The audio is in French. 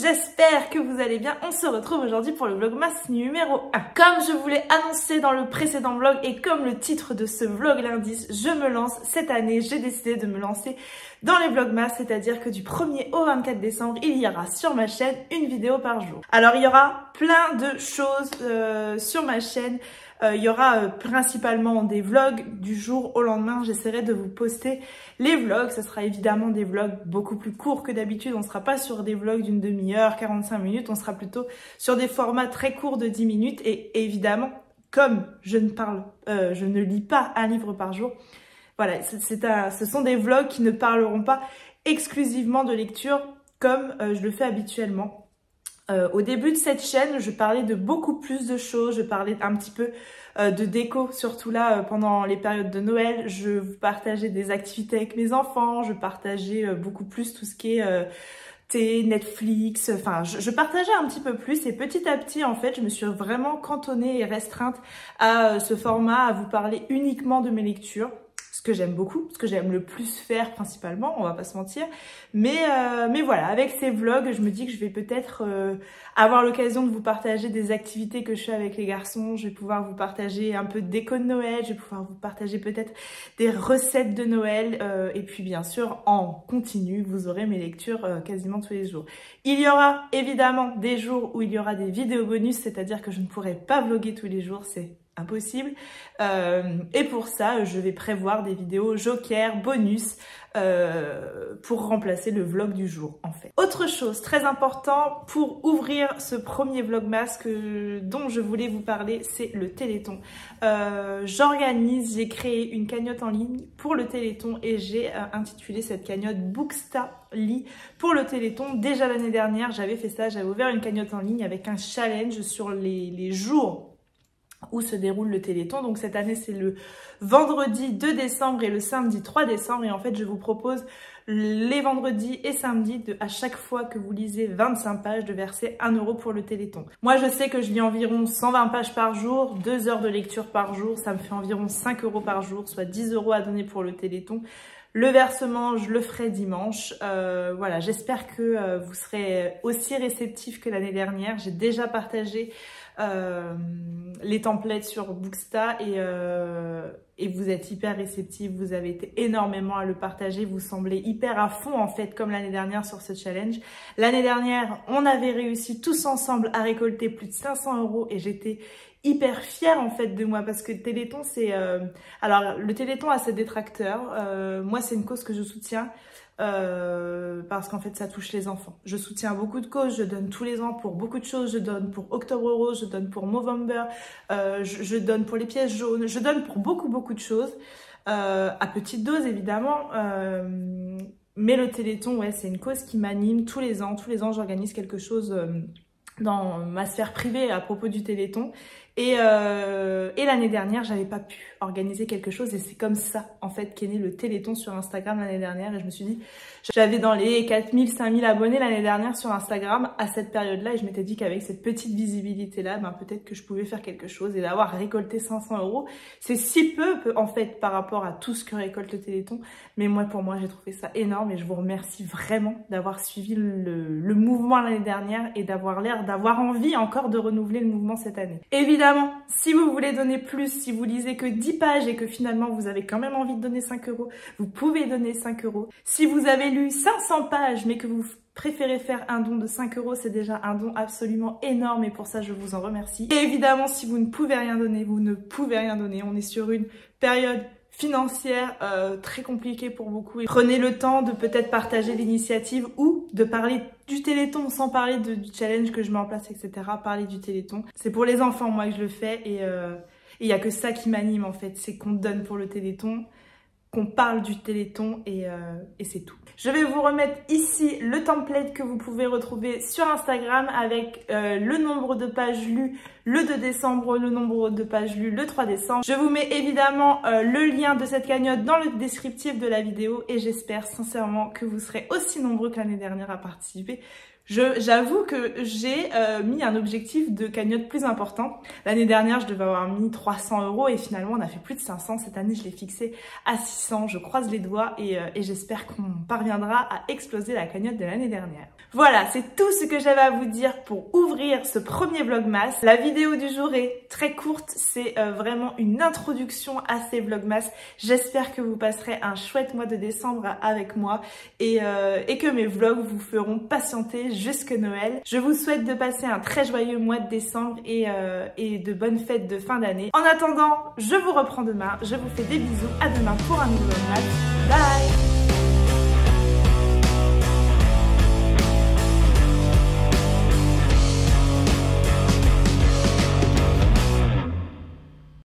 j'espère que vous allez bien. On se retrouve aujourd'hui pour le vlogmas numéro 1. Comme je vous l'ai annoncé dans le précédent vlog et comme le titre de ce vlog l'indique, je me lance cette année, j'ai décidé de me lancer dans les vlogmas, c'est-à-dire que du 1er au 24 décembre, il y aura sur ma chaîne une vidéo par jour. Alors il y aura plein de choses sur ma chaîne. Il y aura principalement des vlogs du jour au lendemain. J'essaierai de vous poster les vlogs. Ce sera évidemment des vlogs beaucoup plus courts que d'habitude. On ne sera pas sur des vlogs d'une demi-heure, 45 minutes. On sera plutôt sur des formats très courts de 10 minutes. Et évidemment, comme je ne lis pas un livre par jour, voilà, ce sont des vlogs qui ne parleront pas exclusivement de lecture comme je le fais habituellement. Au début de cette chaîne, je parlais de beaucoup plus de choses, je parlais un petit peu de déco, surtout là pendant les périodes de Noël. Je vous partageais des activités avec mes enfants, je partageais beaucoup plus tout ce qui est thé, Netflix, enfin je partageais un petit peu plus et petit à petit en fait je me suis vraiment cantonnée et restreinte à ce format, à vous parler uniquement de mes lectures. Ce que j'aime beaucoup, ce que j'aime le plus faire principalement, on va pas se mentir. Mais voilà, avec ces vlogs, je me dis que je vais peut-être avoir l'occasion de vous partager des activités que je fais avec les garçons. Je vais pouvoir vous partager un peu de déco de Noël, je vais pouvoir vous partager peut-être des recettes de Noël. Et puis bien sûr, en continu, vous aurez mes lectures quasiment tous les jours. Il y aura évidemment des jours où il y aura des vidéos bonus, c'est-à-dire que je ne pourrai pas vlogger tous les jours, c'est impossible. Et pour ça, je vais prévoir des vidéos joker, bonus, pour remplacer le vlog du jour en fait. Autre chose très important pour ouvrir ce premier vlogmas dont je voulais vous parler, c'est le Téléthon. J'ai créé une cagnotte en ligne pour le Téléthon et j'ai intitulé cette cagnotte Booksta-Lit pour le Téléthon. Déjà l'année dernière, j'avais fait ça, j'avais ouvert une cagnotte en ligne avec un challenge sur les jours où se déroule le Téléthon. Donc cette année c'est le vendredi 2 décembre et le samedi 3 décembre et en fait je vous propose les vendredis et samedis à chaque fois que vous lisez 25 pages de verser 1 € pour le Téléthon. Moi je sais que je lis environ 120 pages par jour, 2 heures de lecture par jour, ça me fait environ 5 € par jour, soit 10 € à donner pour le Téléthon. Le versement, je le ferai dimanche. Voilà, j'espère que vous serez aussi réceptifs que l'année dernière. J'ai déjà partagé les templates sur Booksta et vous êtes hyper réceptifs, vous avez été énormément à le partager, vous semblez hyper à fond en fait comme l'année dernière sur ce challenge. L'année dernière, on avait réussi tous ensemble à récolter plus de 500 € et j'étais hyper fière en fait de moi parce que le Téléthon c'est... Alors le Téléthon a ses détracteurs, moi c'est une cause que je soutiens. Parce qu'en fait ça touche les enfants. Je soutiens beaucoup de causes, je donne tous les ans pour beaucoup de choses, je donne pour Octobre Rose, je donne pour Movember, je donne pour les pièces jaunes, je donne pour beaucoup de choses, à petite dose évidemment, mais le Téléthon ouais c'est une cause qui m'anime tous les ans j'organise quelque chose dans ma sphère privée à propos du Téléthon et l'année dernière j'avais pas pu organiser quelque chose et c'est comme ça en fait qu'est né le Téléthon sur Instagram l'année dernière et je me suis dit j'avais dans les 4000 5000 abonnés l'année dernière sur Instagram à cette période là et je m'étais dit qu'avec cette petite visibilité là ben peut-être que je pouvais faire quelque chose et d'avoir récolté 500 € c'est si peu en fait par rapport à tout ce que récolte le Téléthon mais pour moi j'ai trouvé ça énorme et je vous remercie vraiment d'avoir suivi le mouvement l'année dernière et d'avoir envie encore de renouveler le mouvement cette année. Évidemment, si vous voulez donner plus, si vous lisez que 10 pages et que finalement vous avez quand même envie de donner 5 €, vous pouvez donner 5 €. Si vous avez lu 500 pages mais que vous préférez faire un don de 5 €, c'est déjà un don absolument énorme et pour ça je vous en remercie. Et évidemment, si vous ne pouvez rien donner, vous ne pouvez rien donner. On est sur une période financière très compliquée pour beaucoup. Et prenez le temps de peut-être partager l'initiative ou de parler du Téléthon sans parler du challenge que je mets en place, etc. Parler du Téléthon. C'est pour les enfants, moi, que je le fais et il n'y a que ça qui m'anime en fait. C'est qu'on donne pour le Téléthon, qu'on parle du Téléthon et c'est tout. Je vais vous remettre ici le template que vous pouvez retrouver sur Instagram avec le nombre de pages lues le 2 décembre, le nombre de pages lues le 3 décembre. Je vous mets évidemment le lien de cette cagnotte dans le descriptif de la vidéo et j'espère sincèrement que vous serez aussi nombreux que l'année dernière à participer. J'avoue que j'ai mis un objectif de cagnotte plus important. L'année dernière, je devais avoir mis 300 € et finalement, on a fait plus de 500. Cette année, je l'ai fixé à 600. Je croise les doigts et j'espère qu'on parviendra à exploser la cagnotte de l'année dernière. Voilà, c'est tout ce que j'avais à vous dire pour ouvrir ce premier vlogmas. La vidéo du jour est très courte. C'est vraiment une introduction à ces vlogmas. J'espère que vous passerez un chouette mois de décembre avec moi et que mes vlogs vous feront patienter jusque Noël. Je vous souhaite de passer un très joyeux mois de décembre et de bonnes fêtes de fin d'année. En attendant, je vous reprends demain. Je vous fais des bisous. À demain pour un nouveau vlogmas. Bye!